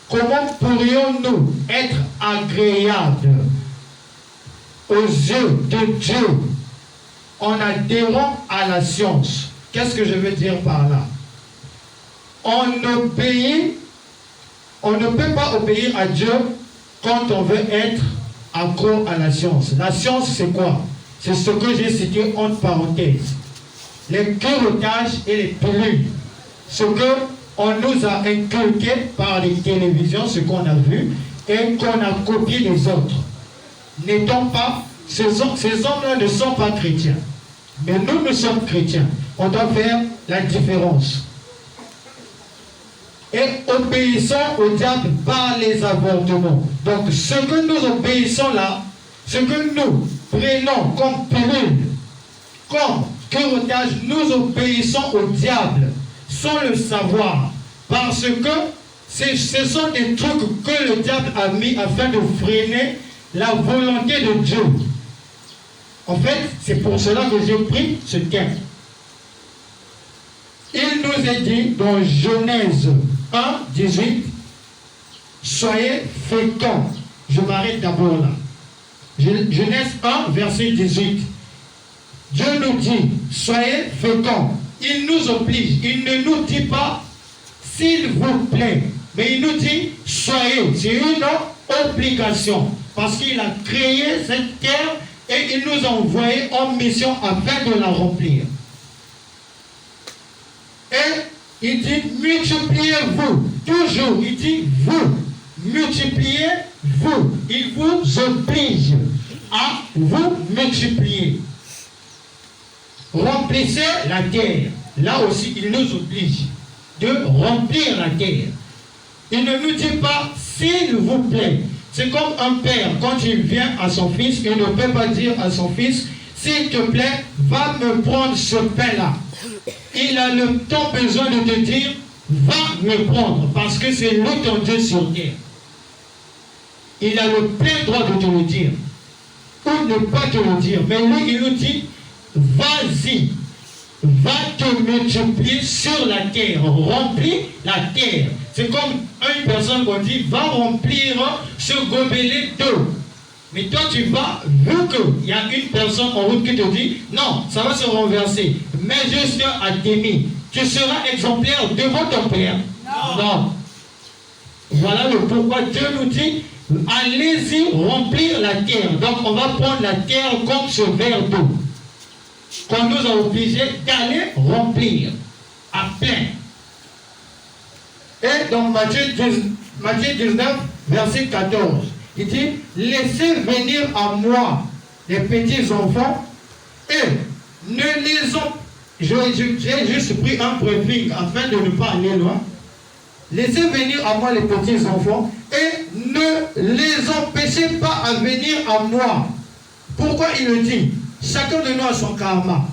comment pourrions-nous être agréables aux yeux de Dieu en adhérant à la science? Qu'est-ce que je veux dire par là? On ne peut pas obéir à Dieu quand on veut être accro à la science. La science, c'est quoi? C'est ce que j'ai cité entre parenthèses. Les curettages et les pilules. Ce qu'on nous a inculqué par les télévisions, ce qu'on a vu, et qu'on a copié des autres. N'étant pas, ces hommes-là ne sont pas chrétiens. Mais nous sommes chrétiens. On doit faire la différence. Et obéissons au diable par les avortements. Donc ce que nous obéissons là, ce que nous prenons comme pilule, comme curettage, nous obéissons au diable sans le savoir. Parce que ce sont des trucs que le diable a mis afin de freiner la volonté de Dieu. En fait, c'est pour cela que j'ai pris ce texte. Il nous est dit dans Genèse 1, 18, soyez féconds. Je m'arrête d'abord là. Genèse 1, verset 18. Dieu nous dit, soyez féconds. Il nous oblige. Il ne nous dit pas, s'il vous plaît. Mais il nous dit, soyez. C'est une obligation. Parce qu'il a créé cette terre et il nous a envoyés en mission afin de la remplir. Et il dit, multipliez-vous. Toujours, il dit, vous. Multipliez-vous. Il vous oblige à vous multiplier. Remplissez la terre. Là aussi, il nous oblige de remplir la terre. Il ne nous dit pas, s'il vous plaît. C'est comme un père, quand il vient à son fils, il ne peut pas dire à son fils, s'il te plaît, va me prendre ce pain-là. Il a le temps besoin de te dire, va me prendre, parce que c'est lui ton Dieu sur terre. Il a le plein droit de te le dire, ou ne pas te le dire. Mais lui, il nous dit, vas-y, va te multiplier sur la terre, remplis la terre. C'est comme une personne qu'on dit, va remplir ce gobelet d'eau. Mais toi, tu vas, vu qu'il y a une personne en route qui te dit, non, ça va se renverser. Mais juste à demi. Tu seras exemplaire devant ton Père. Non. Voilà le pourquoi Dieu nous dit, allez-y remplir la terre. Donc, on va prendre la terre comme ce verre d'eau qu'on nous a obligés d'aller remplir à plein. Et dans Matthieu 19, verset 14, il dit, laissez venir à moi les petits enfants et ne les ont... J'ai juste pris un briefing afin de ne pas aller loin. Laissez venir à moi les petits enfants et ne les empêchez pas à venir à moi. Pourquoi il le dit? Chacun de nous a son karma.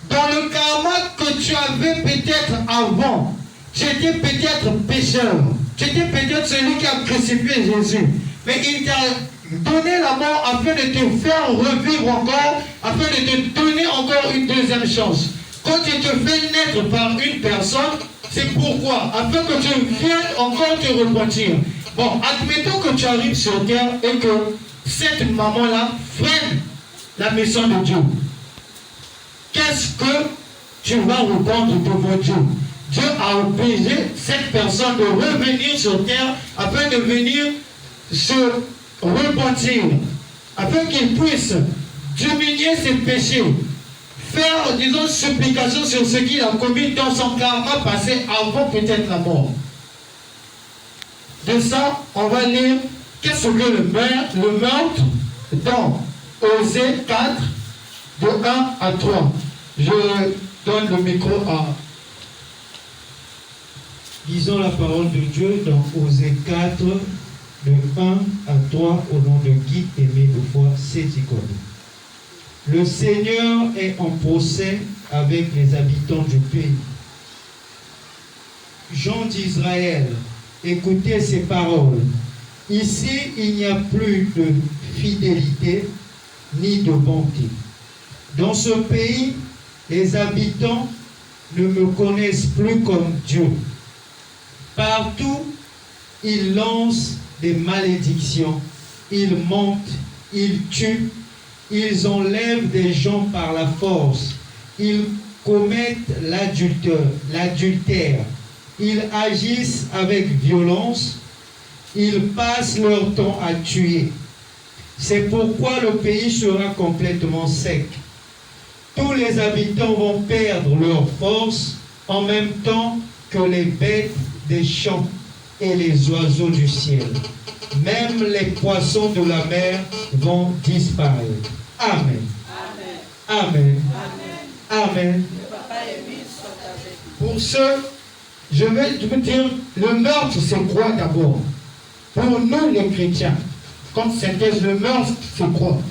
Dans le karma que tu avais peut-être avant, tu étais peut-être pécheur. Tu étais peut-être celui qui a crucifié Jésus. Mais il t'a donné la mort afin de te faire revivre encore, afin de te donner encore une deuxième chance. Quand tu te fais naître par une personne, c'est pourquoi? Afin que tu viennes encore te repentir. Bon, admettons que tu arrives sur terre et que cette maman-là freine la mission de Dieu. Qu'est-ce que tu vas répondre devant Dieu? Dieu a obligé cette personne de revenir sur terre afin de venir se repentir, afin qu'il puisse diminuer ses péchés, faire, disons, supplication sur ce qu'il a commis dans son karma passé avant peut-être la mort. De ça, on va lire qu'est-ce que le meurtre dans Osée 4, de 1 à 3. Je donne le micro à... Lisons la parole de Dieu dans Osée 4, de 1 à 3, au nom de Guy Aimé de foi Séticole. Le Seigneur est en procès avec les habitants du pays. Gens d'Israël, écoutez ces paroles. Ici, il n'y a plus de fidélité ni de bonté. Dans ce pays, les habitants ne me connaissent plus comme Dieu. Partout Ils lancent des malédictions, ils mentent, ils tuent, ils enlèvent des gens par la force, ils commettent l'adultère, ils agissent avec violence, ils passent leur temps à tuer. C'est pourquoi le pays sera complètement sec. Tous les habitants vont perdre leur force en même temps que les bêtes des champs et les oiseaux du ciel. Même les poissons de la mer vont disparaître. Amen. Amen. Amen. Amen. Pour ce, je vais vous dire, le meurtre, c'est quoi d'abord? Pour nous, les chrétiens, comme synthèse, le meurtre, c'est quoi?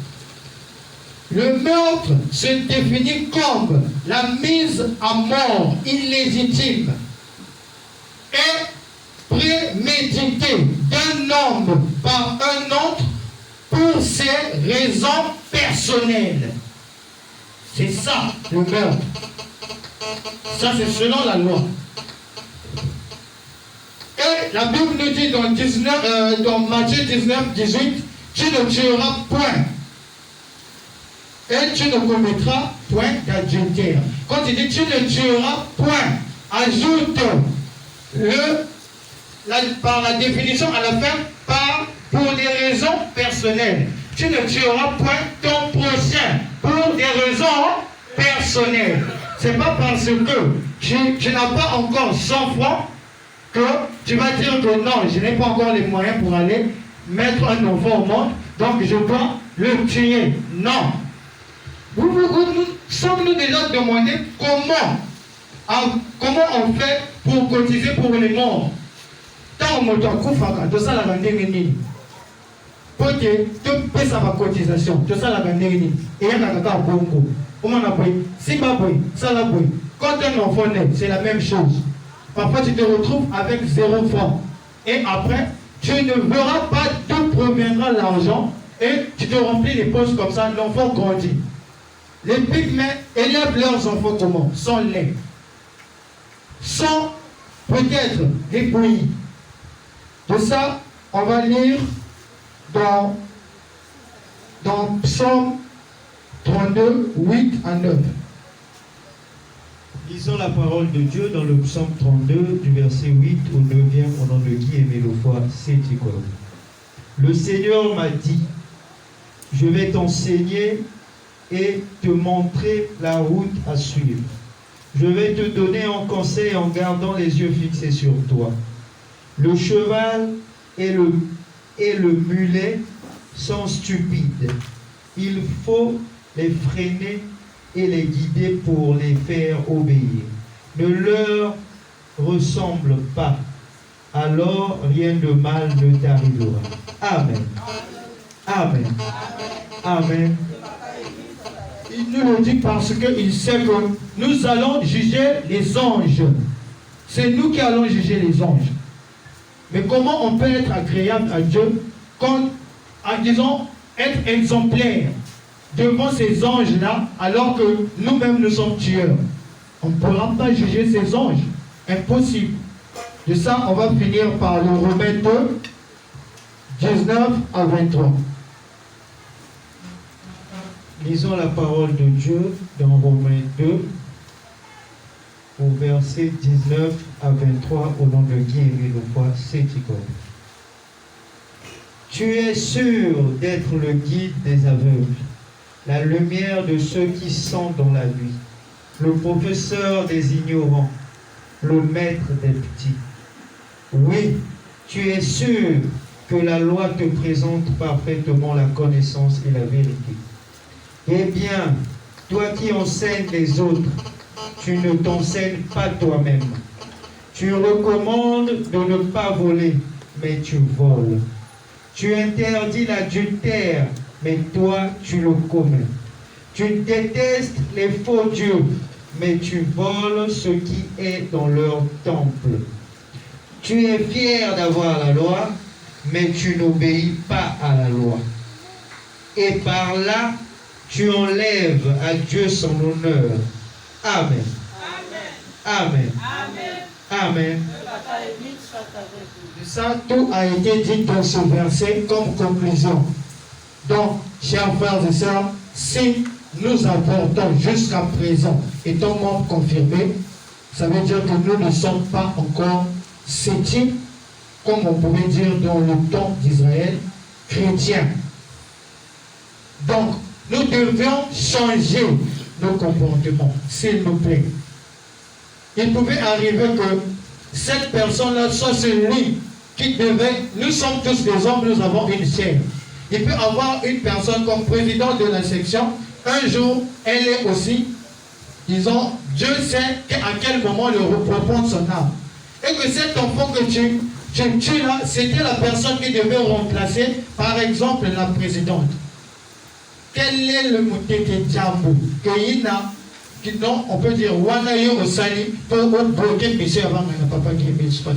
Le meurtre se définit comme la mise à mort illégitime et préméditée d'un homme par un autre pour ses raisons personnelles. C'est ça, le meurtre. Ça, c'est selon la loi. Et la Bible nous dit dans Matthieu 19, 18, tu ne tueras point. Et tu ne commettras point d'adultère. Quand il dit tu ne tueras point, ajoute par la définition à la fin, pour des raisons personnelles. Tu ne tueras point ton prochain pour des raisons personnelles. C'est pas parce que tu n'as pas encore 100 francs que tu vas dire que non, je n'ai pas encore les moyens pour aller mettre un enfant au monde, donc je dois le tuer. Non. Sommes-nous déjà demandé comment on fait pour cotiser pour les morts? Tant on doit faire de ça la bandérine. Pour que tu payes sa cotisation, de ça la bandérine. Et il y a un cas bongo. Comment on a payé? Si pas payé, ça l'a payé. Quand un enfant naît, c'est la même chose. Parfois tu te retrouves avec 0 francs. Et après, tu ne verras pas d'où proviendra l'argent. Et tu te remplis les poches comme ça, l'enfant grandit. Les pygmées élèvent leurs enfants comment? Sans lait. Sans peut-être dépouillis. De ça, on va lire dans Psaume 32, 8 à 9. Lisons la parole de Dieu dans le Psaume 32, du verset 8 au 9e, au nom de qui aimé le foi, c'est Ticolo. Le Seigneur m'a dit, je vais t'enseigner et te montrer la route à suivre. Je vais te donner un conseil en gardant les yeux fixés sur toi. Le cheval et le mulet sont stupides. Il faut les freiner et les guider pour les faire obéir. Ne leur ressemble pas, alors rien de mal ne t'arrivera. Amen. Amen. Amen. Il nous le dit parce qu'il sait que nous allons juger les anges. C'est nous qui allons juger les anges. Mais comment on peut être agréable à Dieu quand, disons, être exemplaire devant ces anges-là alors que nous-mêmes nous sommes tueurs? On ne pourra pas juger ces anges. Impossible. De ça, on va finir par le Romains 2, 19 à 23. Lisons la parole de Dieu dans Romains 2, au verset 19 à 23, au nom de qui aimé le foi, c'est Ticol. Tu es sûr d'être le guide des aveugles, la lumière de ceux qui sont dans la nuit, le professeur des ignorants, le maître des petits. Oui, tu es sûr que la loi te présente parfaitement la connaissance et la vérité. Eh bien, toi qui enseignes les autres, tu ne t'enseignes pas toi-même. Tu recommandes de ne pas voler, mais tu voles. Tu interdis l'adultère, mais toi, tu le commets. Tu détestes les faux dieux, mais tu voles ce qui est dans leur temple. Tu es fier d'avoir la loi, mais tu n'obéis pas à la loi. Et par là, tu enlèves à Dieu son honneur. Amen. Amen. Amen. Amen. Amen. Ça, tout a été dit dans ce verset comme conclusion. Donc, chers frères et sœurs, si nous apportons jusqu'à présent, étant membres confirmés, ça veut dire que nous ne sommes pas encore sceptiques, comme on pouvait dire dans le temps d'Israël, chrétiens. Donc, nous devions changer nos comportements, s'il nous plaît. Il pouvait arriver que cette personne-là soit celui qui devait... Nous sommes tous des hommes, nous avons une chair. Il peut avoir une personne comme président de la section. Un jour, elle est aussi, disons, Dieu sait à quel moment le reprendre son âme. Et que cet enfant que tu tues là, c'était la personne qui devait remplacer, par exemple, la présidente. Quel est le motete djambo que non, on peut dire, wana yo osali, pour bloquer monsieur avant, papa qui est pas